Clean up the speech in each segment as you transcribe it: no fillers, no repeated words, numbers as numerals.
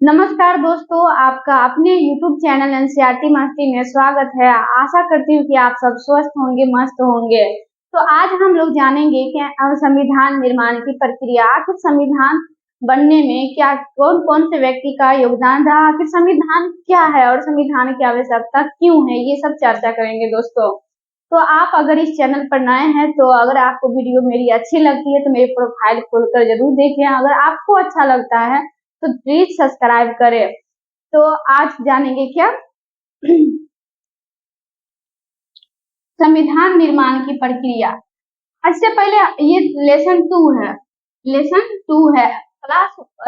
नमस्कार दोस्तों, आपका अपने YouTube चैनल एनसीईआरटी मस्ती में स्वागत है। आशा करती हूँ कि आप सब स्वस्थ होंगे, मस्त होंगे। तो आज हम लोग जानेंगे कि संविधान निर्माण की प्रक्रिया, आखिर संविधान बनने में क्या कौन कौन से व्यक्ति का योगदान रहा, आखिर संविधान क्या है और संविधान की आवश्यकता क्यों है, ये सब चर्चा करेंगे दोस्तों। तो आप अगर इस चैनल पर नए हैं तो अगर आपको वीडियो मेरी अच्छी लगती है तो मेरी प्रोफाइल खोलकर जरूर देखें। अगर आपको अच्छा लगता है तो प्लीज सब्सक्राइब करें। तो आज जानेंगे क्या संविधान निर्माण की प्रक्रिया। इससे पहले ये लेसन 2 है,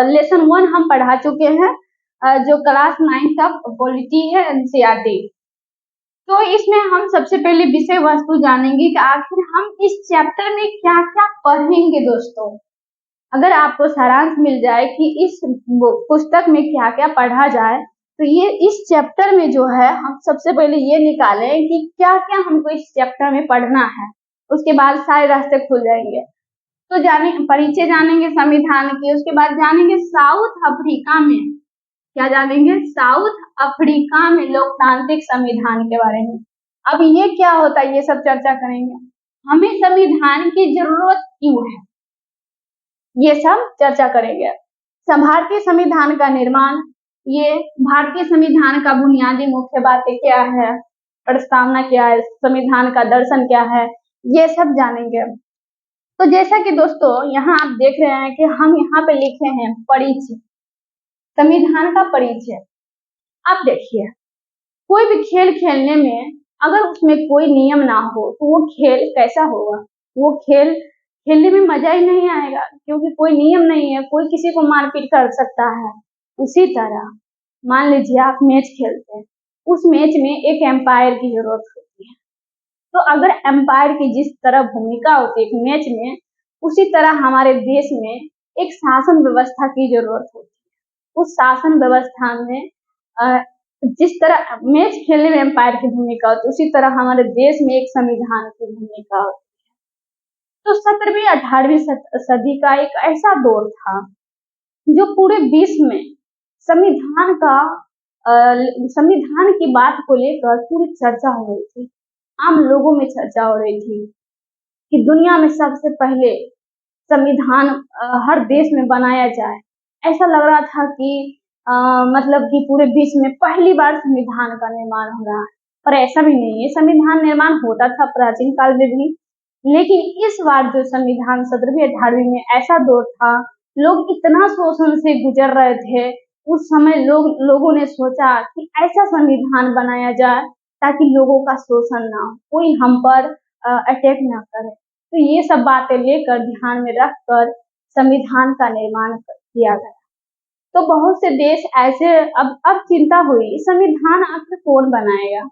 लेसन 1 हम पढ़ा चुके हैं, जो क्लास 9 का पॉलिटी है एनसीईआरटी। तो इसमें हम सबसे पहले विषय वस्तु जानेंगे कि आखिर हम इस चैप्टर में क्या क्या पढ़ेंगे दोस्तों। अगर आपको सारांश मिल जाए कि इस पुस्तक में क्या क्या पढ़ा जाए तो ये इस चैप्टर में जो है हम सबसे पहले ये निकालें कि क्या क्या हमको इस चैप्टर में पढ़ना है, उसके बाद सारे रास्ते खुल जाएंगे। तो परिचय जानेंगे संविधान की, उसके बाद जानेंगे साउथ अफ्रीका में, क्या जानेंगे, साउथ अफ्रीका में लोकतांत्रिक संविधान के बारे में। अब ये क्या होता है ये सब चर्चा करेंगे। हमें संविधान की जरूरत क्यों है ये सब चर्चा करेंगे। भारतीय संविधान का निर्माण, ये भारतीय संविधान का बुनियादी मुख्य बातें क्या है, प्रस्तावना क्या है, संविधान का दर्शन क्या है, ये सब जानेंगे। तो जैसा कि दोस्तों यहाँ आप देख रहे हैं कि हम यहाँ पे लिखे हैं परिचय, संविधान का परिचय। आप देखिए, कोई भी खेल खेलने में अगर उसमें कोई नियम ना हो तो वो खेल कैसा होगा, वो खेल खेलने में मजा ही नहीं आएगा, क्योंकि कोई नियम नहीं है, कोई किसी को मारपीट कर सकता है। उसी तरह मान लीजिए आप मैच खेलते हैं, उस मैच में एक एम्पायर की जरूरत होती है। तो अगर एम्पायर की जिस तरह भूमिका होती है एक मैच में, उसी तरह हमारे देश में एक शासन व्यवस्था की जरूरत होती है। उस शासन व्यवस्था में जिस तरह मैच खेलने में एम्पायर की भूमिका होती है, उसी तरह हमारे देश में एक संविधान की भूमिका होती है। तो 17वीं 18वीं सदी का एक ऐसा दौर था जो पूरे विश्व में संविधान की बात को लेकर पूरी चर्चा हो रही थी, आम लोगों में चर्चा हो रही थी कि दुनिया में सबसे पहले संविधान हर देश में बनाया जाए। ऐसा लग रहा था कि मतलब कि पूरे विश्व में पहली बार संविधान का निर्माण हो रहा है, पर ऐसा भी नहीं है। संविधान निर्माण होता था प्राचीन काल में भी, लेकिन इस बार जो संविधान 17वीं 18वीं में ऐसा दौर था, लोग इतना शोषण से गुजर रहे थे, उस समय लोगों ने सोचा कि ऐसा संविधान बनाया जाए ताकि लोगों का शोषण ना हो, कोई हम पर अटैक ना करे। तो ये सब बातें लेकर ध्यान में रखकर संविधान का निर्माण किया गया। तो बहुत से देश ऐसे अब चिंता हुई, संविधान आखिर कौन बनाएगा,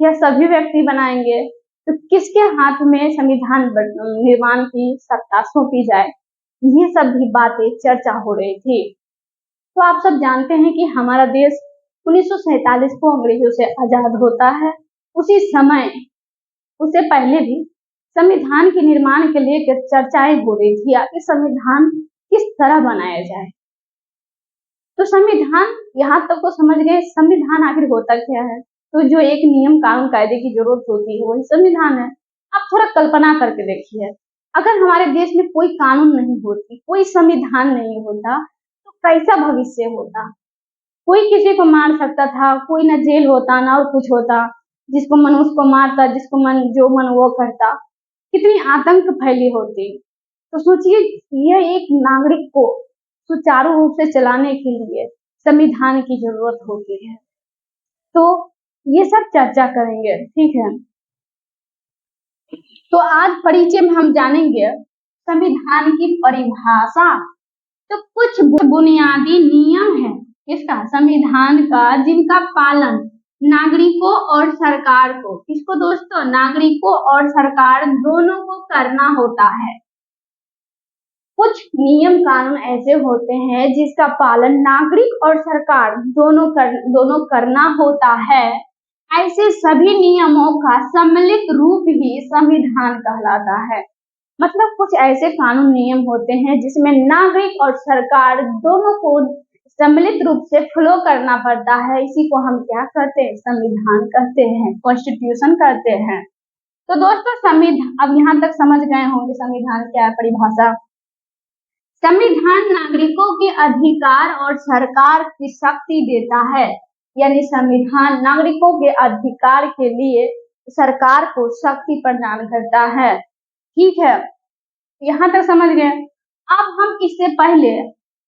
क्या सभी व्यक्ति बनाएंगे, तो किसके हाथ में संविधान निर्माण की सत्ता सौंपी जाए, ये सब भी बातें चर्चा हो रही थी। तो आप सब जानते हैं कि हमारा देश 1947 को अंग्रेजों से आजाद होता है। उसी समय, उससे पहले भी संविधान के निर्माण के लिए चर्चाएं हो रही थी, आखिर संविधान किस तरह बनाया जाए। तो संविधान यहाँ तक तो समझ गए, संविधान आखिर होता क्या है। तो जो एक नियम कानून कायदे की जरूरत होती है वही संविधान है। आप थोड़ा कल्पना करके देखिए, अगर हमारे देश में कोई कानून नहीं होती, कोई संविधान नहीं होता, तो कैसा भविष्य होता। कोई किसी को मार सकता था, कोई ना जेल होता ना और कुछ होता, जिसको मन उसको मारता, जिसको मन जो मन वो करता, कितनी आतंक फैली होती। तो सोचिए, यह एक नागरिक को सुचारू रूप से चलाने के लिए संविधान की जरूरत होती है। तो ये सब चर्चा करेंगे, ठीक है। तो आज परिचय में हम जानेंगे संविधान की परिभाषा। तो कुछ बुनियादी नियम है इसका, संविधान का, जिनका पालन नागरिकों और सरकार को, किसको दोस्तों, नागरिकों और सरकार दोनों को करना होता है। कुछ नियम कानून ऐसे होते हैं जिसका पालन नागरिक और सरकार दोनों करना होता है। ऐसे सभी नियमों का सम्मिलित रूप ही संविधान कहलाता है। मतलब कुछ ऐसे कानून नियम होते हैं जिसमें नागरिक और सरकार दोनों को सम्मिलित रूप से फ्लो करना पड़ता है। इसी को हम क्या कहते हैं, संविधान कहते हैं, कॉन्स्टिट्यूशन कहते हैं। तो दोस्तों संविधान, अब यहाँ तक समझ गए होंगे संविधान क्या है, परिभाषा। संविधान नागरिकों के अधिकार और सरकार की शक्ति देता है, यानी संविधान नागरिकों के अधिकार के लिए सरकार को शक्ति प्रदान करता है। ठीक है, यहाँ तक समझ गए। अब हम इससे पहले,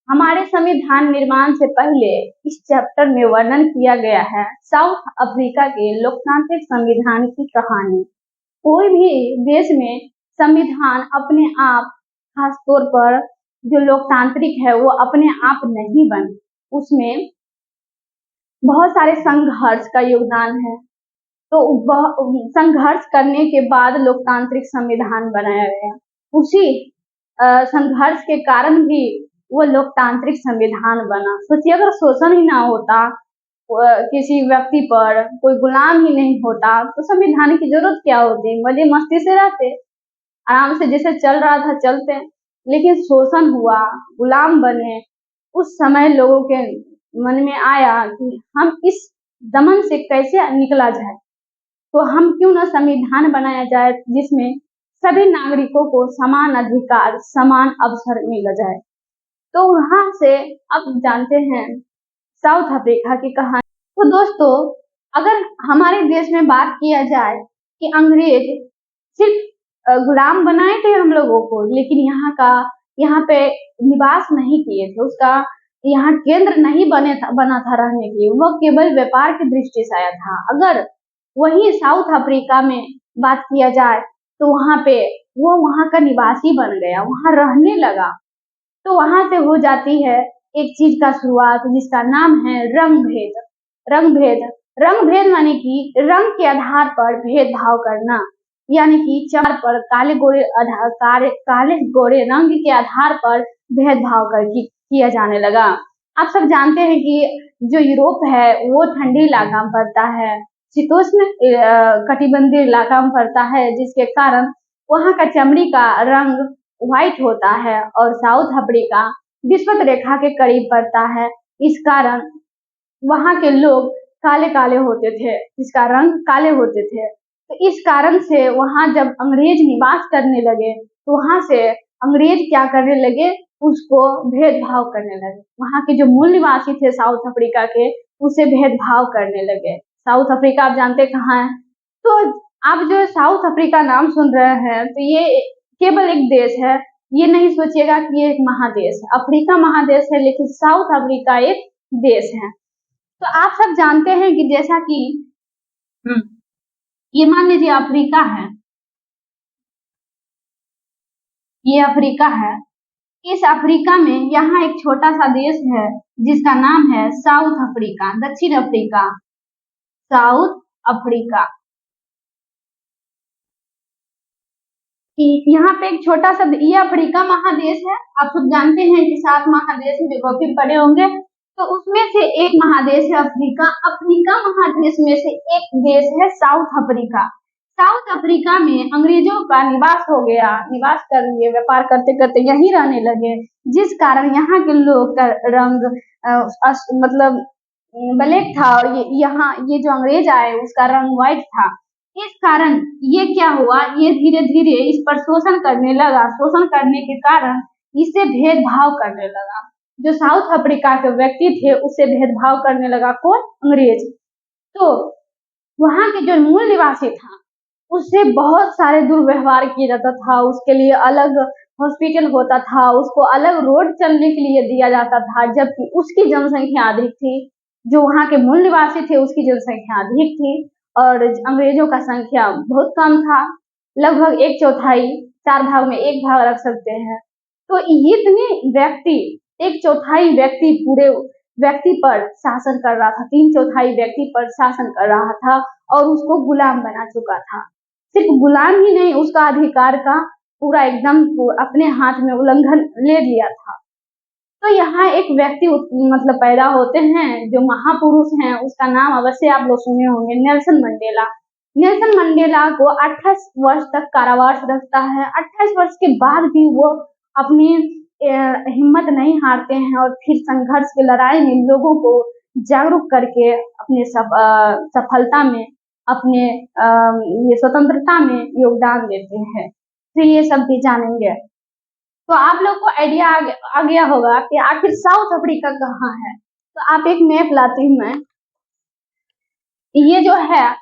हमारे संविधान निर्माण से पहले इस चैप्टर में वर्णन किया गया है साउथ अफ्रीका के लोकतांत्रिक संविधान की कहानी। कोई भी देश में संविधान अपने आप, खास तौर पर जो लोकतांत्रिक है, वो अपने आप नहीं बने, उसमें बहुत सारे संघर्ष का योगदान है। तो संघर्ष करने के बाद लोकतांत्रिक संविधान बनाया गया। उसी संघर्ष के कारण भी वो लोकतांत्रिक संविधान बना। सोचिए अगर शोषण ही ना होता किसी व्यक्ति पर, कोई गुलाम ही नहीं होता, तो संविधान की जरूरत क्या होती, मजे मस्ती से रहते, आराम से जैसे चल रहा था चलते। लेकिन शोषण हुआ, गुलाम बने, उस समय लोगों के मन में आया कि हम इस दमन से कैसे निकला जाए, तो हम क्यों ना संविधान बनाया जाए जिसमें सभी नागरिकों को समान अधिकार, समान अवसर मिल जाए। तो वहां से अब जानते हैं साउथ अफ्रीका की कहानी। तो दोस्तों अगर हमारे देश में बात किया जाए कि अंग्रेज सिर्फ गुलाम बनाए थे हम लोगों को, लेकिन यहाँ पे निवास नहीं किए थे, उसका यहाँ केंद्र नहीं बना था रहने के लिए, वह केवल व्यापार की दृष्टि से आया था। अगर वही साउथ अफ्रीका में बात किया जाए तो वहाँ पे वो वहाँ का निवासी बन गया, वहाँ रहने लगा। तो वहां से हो जाती है एक चीज का शुरुआत, जिसका नाम है रंग भेद। रंग भेद, रंग भेद माने कि रंग के आधार पर भेदभाव करना, यानी कि चार पर काले गोरे रंग के आधार पर भेदभाव किया जाने लगा। आप सब जानते हैं कि जो यूरोप है वो ठंडी इलाका में पड़ता है, शीतोष्ण कटिबंधीय इलाका में पड़ता है, जिसके कारण वहाँ का चमड़ी का रंग व्हाइट होता है, और साउथ अफ्रीका विषुवत रेखा के करीब पड़ता है। इस कारण वहाँ के लोग काले काले होते थे, जिसका रंग काले होते थे। तो इस कारण से वहाँ जब अंग्रेज निवास करने लगे तो वहाँ से अंग्रेज क्या करने लगे, उसको भेदभाव करने लगे। वहाँ के जो मूल निवासी थे साउथ अफ्रीका के, उसे भेदभाव करने लगे। साउथ अफ्रीका आप जानते कहाँ है? तो आप जो साउथ अफ्रीका नाम सुन रहे हैं, तो ये केवल एक देश है, ये नहीं सोचिएगा कि ये एक महादेश है। अफ्रीका महादेश है, लेकिन साउथ अफ्रीका एक देश है। तो आप सब जानते हैं कि जैसा कि ये मान लीजिए अफ्रीका है, ये अफ्रीका है। इस अफ्रीका में यहाँ एक छोटा सा देश है जिसका नाम है साउथ अफ्रीका, दक्षिण अफ्रीका, साउथ अफ्रीका। यहाँ पे एक छोटा सा, ये अफ्रीका महादेश है। आप सब जानते हैं कि 7 महादेश में पड़े होंगे, तो उसमें से एक महादेश है अफ्रीका। अफ्रीका महादेश में से एक देश है साउथ अफ्रीका। साउथ अफ्रीका में अंग्रेजों का निवास हो गया, निवास कर लिए, व्यापार करते करते यहीं रहने लगे, जिस कारण यहाँ के लोग का रंग मतलब ब्लैक था, और ये जो अंग्रेज आए उसका रंग व्हाइट था। इस कारण ये क्या हुआ, ये धीरे धीरे इस पर शोषण करने लगा। शोषण करने के कारण इससे भेदभाव करने लगा। जो साउथ अफ्रीका के व्यक्ति थे उससे भेदभाव करने लगा, कौन? अंग्रेज। तो वहां के जो मूल निवासी था उससे बहुत सारे दुर्व्यवहार किया जाता था, उसके लिए अलग हॉस्पिटल होता था, उसको अलग रोड चलने के लिए दिया जाता था, जबकि उसकी जनसंख्या अधिक थी। जो वहाँ के मूल निवासी थे उसकी जनसंख्या अधिक थी और अंग्रेजों का संख्या बहुत कम था, लगभग 1/4, 4 भाग में 1 भाग रख सकते हैं। तो इतने व्यक्ति, 1/4 व्यक्ति पूरे व्यक्ति पर शासन कर रहा था, 3/4 व्यक्ति पर शासन कर रहा था और उसको गुलाम बना चुका था। सिर्फ गुलाम ही नहीं, उसका अधिकार का पूरा एकदम अपने हाथ में उल्लंघन ले लिया था। तो यहाँ एक व्यक्ति मतलब पैदा होते हैं जो महापुरुष हैं, उसका नाम अवश्य आप लोग सुने होंगे, नेल्सन मंडेला। नेल्सन मंडेला को 28 वर्ष तक कारावास रखता है। 28 वर्ष के बाद भी वो अपने हिम्मत नहीं हारते हैं और फिर संघर्ष की लड़ाई में लोगों को जागरूक करके अपने सफलता में, अपने ये स्वतंत्रता में योगदान देते हैं। तो ये सब भी जानेंगे। तो आप लोग को आइडिया आ गया होगा कि आखिर साउथ अफ्रीका कहाँ है। तो आप एक मैप लाती हूँ मैं। ये जो है,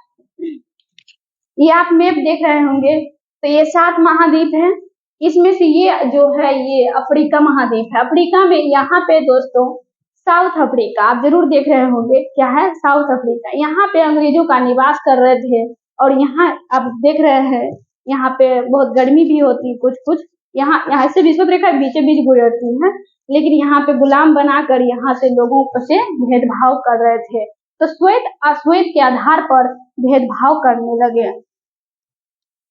ये आप मैप देख रहे होंगे, तो ये 7 महाद्वीप हैं। इसमें से ये जो है ये अफ्रीका महाद्वीप है। अफ्रीका में यहाँ पे दोस्तों साउथ अफ्रीका आप जरूर देख रहे होंगे, क्या है साउथ अफ्रीका। यहाँ पे अंग्रेजों का निवास कर रहे थे और यहाँ आप देख रहे हैं यहाँ पे बहुत गर्मी भी होती है, कुछ यहाँ से विश्व रेखा बीचे बीच गुजरती है, लेकिन यहाँ पे गुलाम बनाकर यहाँ से लोगों से भेदभाव कर रहे थे। तो श्वेत अश्वेत के आधार पर भेदभाव करने लगे।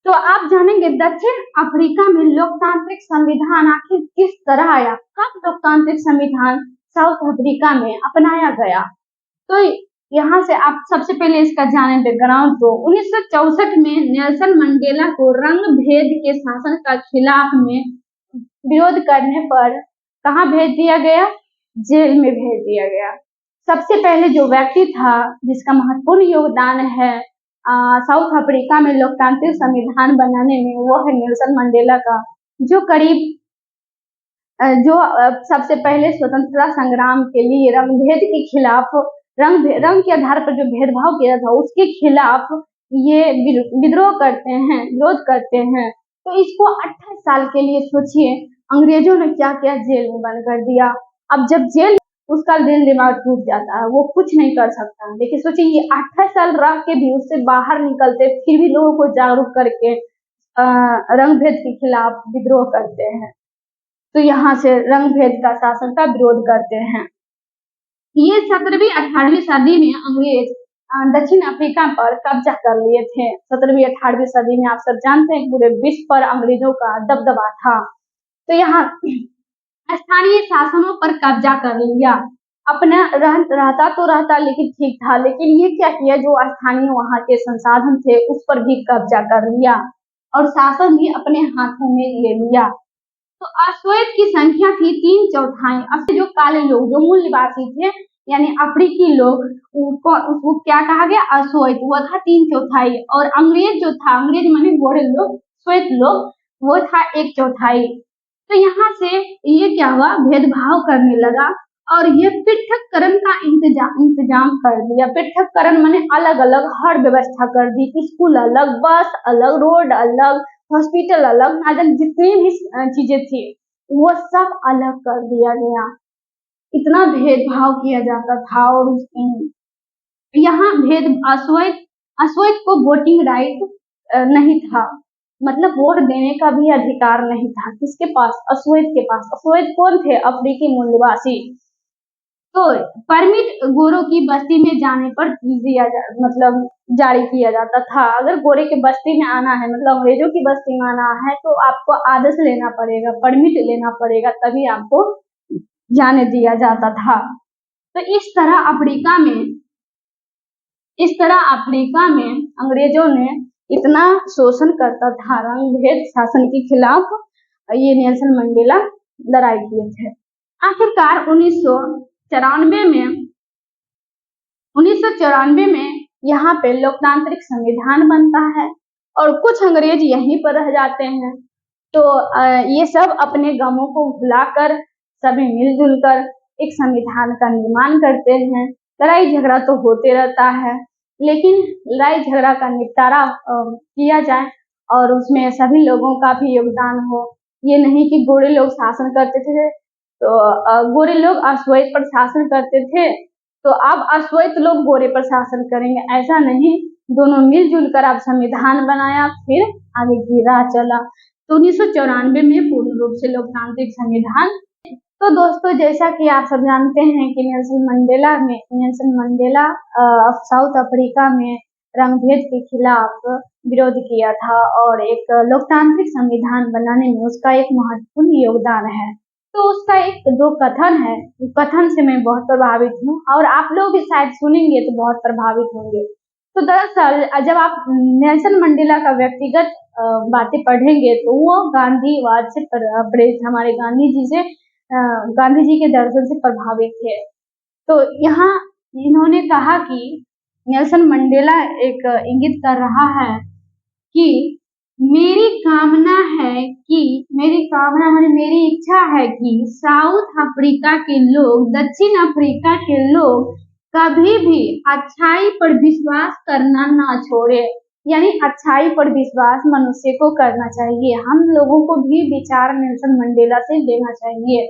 तो आप जानेंगे दक्षिण अफ्रीका में लोकतांत्रिक संविधान आखिर किस तरह आया, कब लोकतांत्रिक संविधान साउथ अफ्रीका में अपनाया गया। तो यहाँ से आप सबसे पहले इसका जाने बैकग्राउंड। तो 1964 में नेल्सन मंडेला को रंग भेद के शासन का खिलाफ में विरोध करने पर कहाँ भेज दिया गया, जेल में भेज दिया गया। सबसे पहले जो व्यक्ति था जिसका महत्वपूर्ण योगदान है साउथ अफ्रीका में लोकतांत्रिक संविधान बनाने में, वो है नेल्सन मंडेला का, जो सबसे पहले स्वतंत्रता संग्राम के लिए रंगभेद के खिलाफ, रंग के आधार पर जो भेदभाव किया था उसके खिलाफ ये विद्रोह करते हैं, विरोध करते हैं। तो इसको 28 साल के लिए सोचिए अंग्रेजों ने क्या क्या जेल में बंद कर दिया। अब जब जेल, उसका दिल दिमाग टूट जाता है, वो कुछ नहीं कर सकता। लेकिन सोचिए ये 28 साल रह के भी उससे बाहर निकलते, फिर भी लोगों को जागरूक करके रंग भेद के खिलाफ विद्रोह करते हैं। तो यहाँ से रंग भेद का शासन का विरोध करते हैं। ये 17वीं 18वीं सदी में अंग्रेज दक्षिण अफ्रीका पर कब्जा कर लिए थे। 17वीं 18वीं सदी में आप सब जानते हैं पूरे विश्व पर अंग्रेजों का दबदबा था। तो यहाँ स्थानीय शासनों पर कब्जा कर लिया। अपना रहता तो रहता लेकिन ठीक था, लेकिन ये क्या किया, जो स्थानीय वहां के संसाधन थे उस पर भी कब्जा कर लिया और शासन भी अपने हाथों में ले लिया। तो अश्वेत की संख्या थी 3/4। अब जो काले लोग, जो मूल निवासी थे यानी अफ्रीकी लोग, उसको क्या कहा गया, अश्वेत, वो था 3/4। और अंग्रेज जो था, अंग्रेज माने गोरे लोग, श्वेत लोग, वो था 1/4। तो यहाँ से ये क्या हुआ, भेदभाव करने लगा और ये पृथककरण का इंतजाम कर दिया। पृथककरण माने अलग अलग हर व्यवस्था कर दी, स्कूल अलग, बस अलग, रोड अलग, हॉस्पिटल अलग, ना जाने जितनी भी चीजें थी वो सब अलग कर दिया गया। इतना भेदभाव किया जाता था। और यहाँ अश्वेत को वोटिंग राइट नहीं था, मतलब वोट देने का भी अधिकार नहीं था। किसके पास, अश्वेत के पास। अश्वेत कौन थे, अफ्रीकी मूल निवासी। तो परमिट गोरों की बस्ती में जाने पर मतलब जारी किया जाता था। अगर गोरे के बस्ती में आना है, मतलब अंग्रेजों की बस्ती में आना है, तो आपको आदेश लेना पड़ेगा, परमिट लेना पड़ेगा, तभी आपको जाने दिया जाता था। तो इस तरह अफ्रीका में अंग्रेजों ने इतना शोषण करता था, रंगभेद शासन के खिलाफ ये नेल्सन मंडेला लड़ाई किए थे। आखिरकार 1994 में यहाँ पे लोकतांत्रिक संविधान बनता है और कुछ अंग्रेज यहीं पर रह जाते हैं। तो ये सब अपने गमों को भुलाकर सभी मिलजुल कर एक संविधान का निर्माण करते हैं। लड़ाई झगड़ा तो होते रहता है, लेकिन लड़ाई झगड़ा का निपटारा किया जाए और उसमें सभी लोगों का भी योगदान हो। ये नहीं कि गोरे लोग शासन करते थे तो गोरे लोग अश्वेत पर शासन करते थे तो अब अश्वेत लोग गोरे पर शासन करेंगे, ऐसा नहीं। दोनों मिलजुल कर अब संविधान बनाया, फिर आगे की राह चला। तो 1994 में पूर्ण रूप से लोकतांत्रिक संविधान। तो दोस्तों, जैसा कि आप सब जानते हैं कि नेल्सन मंडेला साउथ अफ्रीका में रंगभेद के खिलाफ विरोध किया था और एक लोकतांत्रिक संविधान बनाने में उसका एक महत्वपूर्ण योगदान है। तो उसका एक दो कथन है, कथन से मैं बहुत प्रभावित हूँ और आप लोग भी शायद सुनेंगे तो बहुत प्रभावित होंगे। तो दरअसल जब आप नेल्सन मंडेला का व्यक्तिगत बातें पढ़ेंगे तो वो गांधीवाद से प्रेरित, हमारे गांधी जी के दर्शन से प्रभावित थे। तो यहाँ इन्होंने कहा कि नेल्सन मंडेला एक इंगित कर रहा है कि मेरी इच्छा है कि साउथ अफ्रीका के लोग, दक्षिण अफ्रीका के लोग कभी भी अच्छाई पर विश्वास करना ना छोड़े। यानी अच्छाई पर विश्वास मनुष्य को करना चाहिए। हम लोगों को भी विचार नेल्सन मंडेला से लेना चाहिए।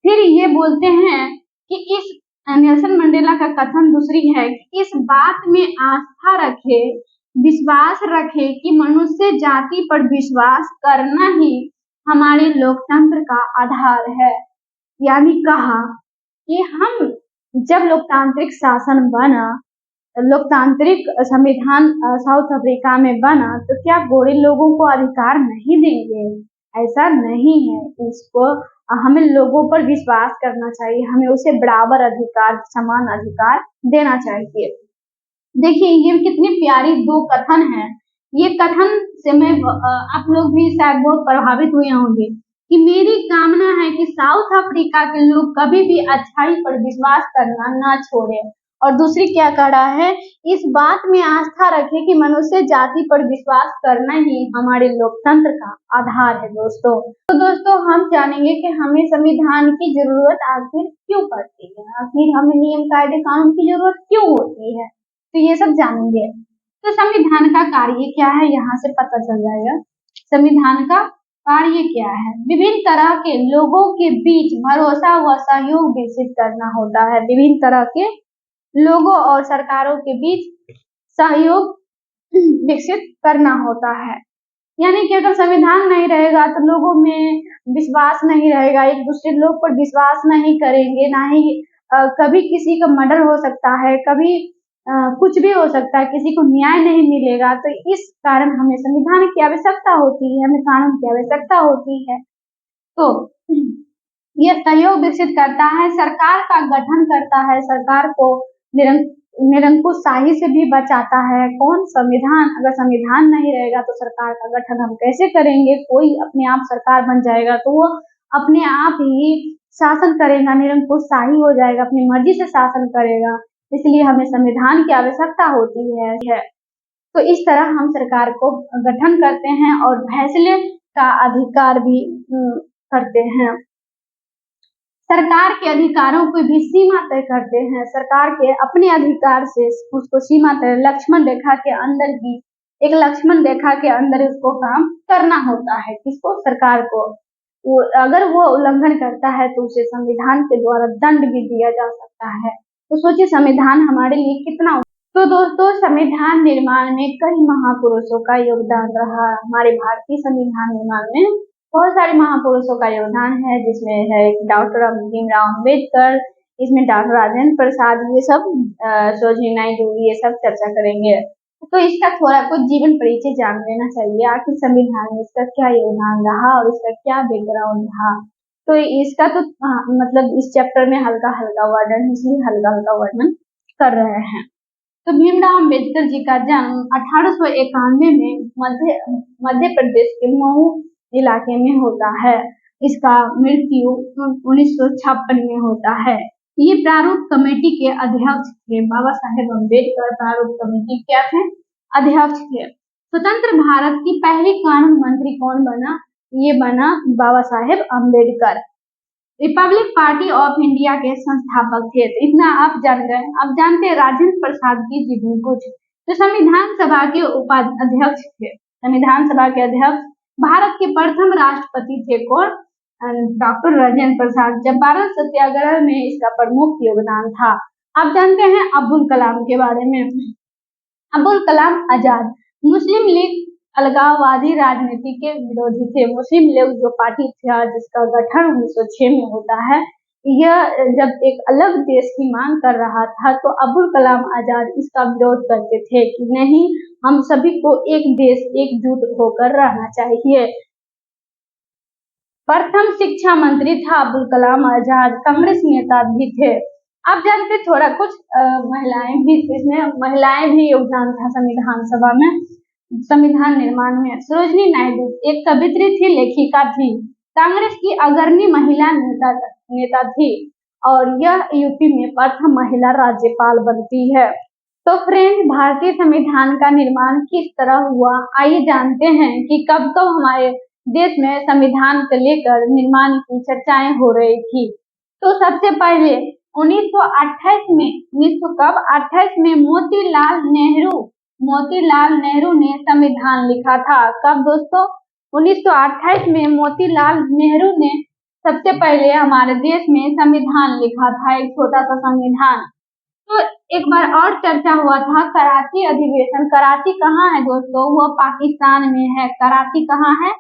फिर ये बोलते हैं कि इस नेल्सन मंडेला का कथन दूसरी है कि इस बात में आस्था रखे, विश्वास रखे कि मनुष्य जाति पर विश्वास करना ही हमारे लोकतंत्र का आधार है। यानी कहा कि हम जब लोकतांत्रिक शासन बना, लोकतांत्रिक संविधान साउथ अफ्रीका में बना, तो क्या गोरे लोगों को अधिकार नहीं देंगे? ऐसा नहीं है। इसको हमें लोगों पर विश्वास करना चाहिए, हमें उसे बराबर अधिकार, समान अधिकार देना चाहिए। देखिए ये कितनी प्यारी दो कथन हैं। ये कथन से मैं आप लोग भी शायद बहुत प्रभावित हुए होंगे कि मेरी कामना है कि साउथ अफ्रीका के लोग कभी भी अच्छाई पर विश्वास करना ना छोड़े। और दूसरी क्या कह रहा है, इस बात में आस्था रखे कि मनुष्य जाति पर विश्वास करना ही हमारे लोकतंत्र का आधार है। तो दोस्तों हम जानेंगे कि हमें संविधान की जरूरत आखिर क्यों पड़ती है, आखिर हमें नियम कायदे कानून की जरूरत क्यों होती है, तो ये सब जानेंगे। तो संविधान का कार्य क्या है, यहाँ से पता चल जाएगा। संविधान का कार्य क्या है, विभिन्न तरह के लोगों के बीच भरोसा व सहयोग विकसित करना होता है। विभिन्न तरह के लोगों और सरकारों के बीच सहयोग विकसित करना होता है। यानी कि अगर संविधान नहीं रहेगा तो लोगों में विश्वास नहीं रहेगा, एक दूसरे लोग पर विश्वास नहीं करेंगे, ना ही कभी किसी का मर्डर हो सकता है, कभी कुछ भी हो सकता है, किसी को न्याय नहीं मिलेगा। तो इस कारण हमें संविधान की आवश्यकता होती है, हमें कानून की आवश्यकता होती है। तो यह सहयोग विकसित करता है, सरकार का गठन करता है, सरकार को निरंकुशशाही से भी बचाता है। कौन? संविधान। अगर संविधान नहीं रहेगा तो सरकार का गठन हम कैसे करेंगे? कोई अपने आप सरकार बन जाएगा तो वो अपने आप ही शासन करेगा, निरंकुशशाही हो जाएगा, अपनी मर्जी से शासन करेगा। इसलिए हमें संविधान की आवश्यकता होती है। तो इस तरह हम सरकार को गठन करते हैं और फैसले का अधिकार भी करते हैं। सरकार के अधिकारों को भी सीमा तय करते हैं। सरकार के अपने अधिकार से उसको सीमा तय, लक्ष्मण रेखा के अंदर ही, एक लक्ष्मण रेखा के अंदर उसको काम करना होता है। किसको? सरकार को। अगर वो उल्लंघन करता है तो उसे संविधान के द्वारा दंड भी दिया जा सकता है। तो सोचिए संविधान हमारे लिए कितना। तो दोस्तों संविधान निर्माण में कई महापुरुषों का योगदान रहा। हमारे भारतीय संविधान निर्माण में बहुत सारे महापुरुषों का योगदान है, जिसमें है डॉक्टर भीमराव अम्बेडकर, इसमें डॉक्टर राजेंद्र प्रसाद, ये सब सरोजिनी नायडू, ये सब चर्चा करेंगे। तो इसका थोड़ा कुछ जीवन परिचय जान लेना चाहिए, आखिर संविधान में इसका क्या योगदान रहा और इसका क्या बैकग्राउंड रहा। तो इसका तो मतलब इस चैप्टर में हल्का हल्का वर्णन, इसलिए हल्का हल्का वर्णन कर रहे हैं। तो भीमराव अम्बेडकर जी का जन्म 1891 में मध्य प्रदेश के मऊ इलाके में होता है। इसका मृत्यु 1956 में होता है। ये प्रारूप कमेटी के अध्यक्ष थे। बाबा साहेब अम्बेडकर प्रारूप कमेटी क्या थे? अध्यक्ष थे। स्वतंत्र भारत की पहली कानून मंत्री कौन बना? ये बना Baba Saheb Ambedkar. Republic Party of India के संस्थापक थे। तो इतना आप जान गए। अब जानते हैं राजेंद्र प्रसाद की जीवनी कुछ। तो संविधान सभा के उपाध्यक्ष थे। संविधान सभा के अध्यक्ष भारत के प्रथम राष्ट्रपति थे कौन? डॉक्टर राजेंद्र प्रसाद। चंपारण सत्याग्रह में इसका प्रमुख योगदान था। आप जानते हैं अब्दुल कलाम के बारे में। अब्दुल कलाम आजाद मुस्लिम लीग अलगाववादी राजनीति के विरोधी थे। मुस्लिम लीग जो पार्टी था जिसका गठन 1906 में होता है, यह जब एक अलग देश की मांग कर रहा था तो अब्दुल कलाम आजाद इसका विरोध करते थे कि नहीं, हम सभी को एक देश एकजुट होकर रहना चाहिए। प्रथम शिक्षा मंत्री था अब्दुल कलाम आजाद। कांग्रेस नेता भी थे। आप जानते थोड़ा कुछ महिलाएं भी योगदान था संविधान सभा में, संविधान निर्माण में। सरोजिनी नायडू एक कवित्री थी, लेखिका थी, कांग्रेस की अग्रणी महिला नेता थी और यह यूपी में प्रथम महिला राज्यपाल बनती है। तो फ्रेंड्स, भारतीय संविधान का निर्माण किस तरह हुआ, आइए जानते हैं कि कब कब हमारे देश में संविधान को लेकर निर्माण की चर्चाएं हो रही थी। तो सबसे पहले 1928 में, 1928 में मोतीलाल नेहरू ने संविधान लिखा था। कब दोस्तों? 1928 में मोतीलाल नेहरू ने सबसे पहले हमारे देश में संविधान लिखा था, एक छोटा सा संविधान। तो एक बार और चर्चा हुआ था कराची अधिवेशन। कराची कहाँ है दोस्तों? वो पाकिस्तान में है। कराची कहाँ है?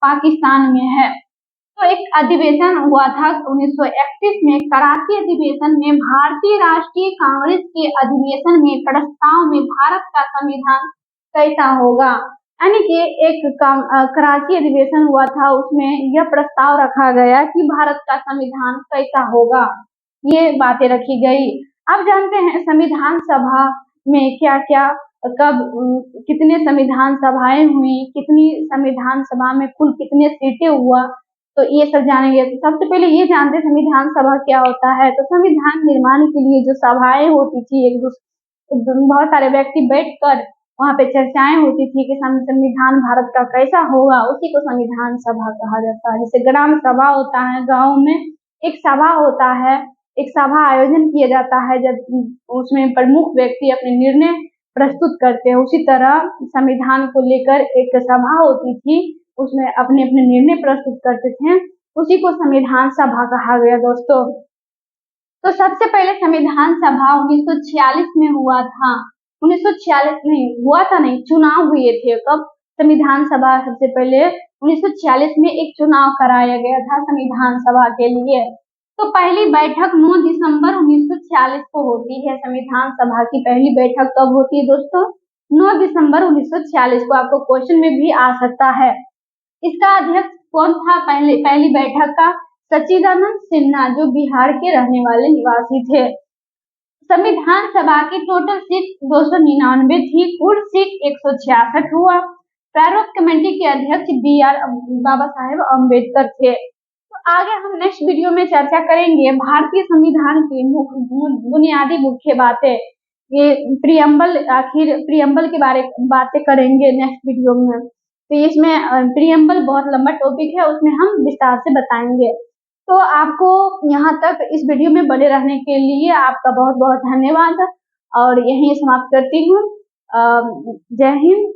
पाकिस्तान में है। तो एक अधिवेशन हुआ था 1931 में। कराची अधिवेशन में भारतीय राष्ट्रीय कांग्रेस के अधिवेशन में प्रस्ताव में भारत का संविधान कैसा होगा, यानी कि कराची अधिवेशन हुआ था, उसमें यह प्रस्ताव रखा गया कि भारत का संविधान कैसा होगा, ये बातें रखी गई। अब जानते हैं संविधान सभा में क्या क्या, कब कितने संविधान सभाएं हुई, कितनी संविधान सभा में कुल कितने सीटें हुआ, तो ये सब जानेंगे। तो सबसे पहले ये जानते हैं संविधान सभा क्या होता है। तो संविधान निर्माण के लिए जो सभाएं होती थी, बहुत सारे व्यक्ति बैठकर वहां पे चर्चाएं होती थी कि संविधान भारत का कैसा होगा, उसी को संविधान सभा कहा जाता है। जैसे ग्राम सभा होता है, गाँव में एक सभा होता है, एक सभा आयोजन किया जाता है जब उसमें प्रमुख व्यक्ति अपने निर्णय प्रस्तुत करते हैं, उसी तरह संविधान को लेकर एक सभा होती थी, उसमें अपने अपने निर्णय प्रस्तुत करते थे, उसी को संविधान सभा कहा गया दोस्तों। तो सबसे पहले संविधान सभा 1946 में हुआ था। 1946 नहीं हुआ था, नहीं, चुनाव हुए थे। कब? संविधान सभा सबसे पहले 1946 में एक चुनाव कराया गया था संविधान सभा के लिए। तो पहली बैठक 9 दिसंबर 1946 को होती है। संविधान सभा की पहली बैठक कब होती है दोस्तों? 9 दिसंबर 1946 को। आपको क्वेश्चन में भी आ सकता है। इसका अध्यक्ष कौन था पहली बैठक का? सच्चिदानंद सिन्हा, जो बिहार के रहने वाले निवासी थे। संविधान सभा की टोटल सीट 299 थी, कुल सीट 166 हुआ। प्रारूप कमेटी के अध्यक्ष बाबा साहेब अम्बेडकर थे। तो आगे हम नेक्स्ट वीडियो में चर्चा करेंगे भारतीय संविधान की बुनियादी मुख्य बातें, ये प्रियम्बल, आखिर प्रियम्बल के बारे बातें करेंगे नेक्स्ट वीडियो में। तो इसमें प्रियम्बल बहुत लंबा टॉपिक है, उसमें हम विस्तार से बताएंगे। तो आपको यहाँ तक इस वीडियो में बने रहने के लिए आपका बहुत बहुत धन्यवाद और यहीं समाप्त करती हूँ। जय हिंद।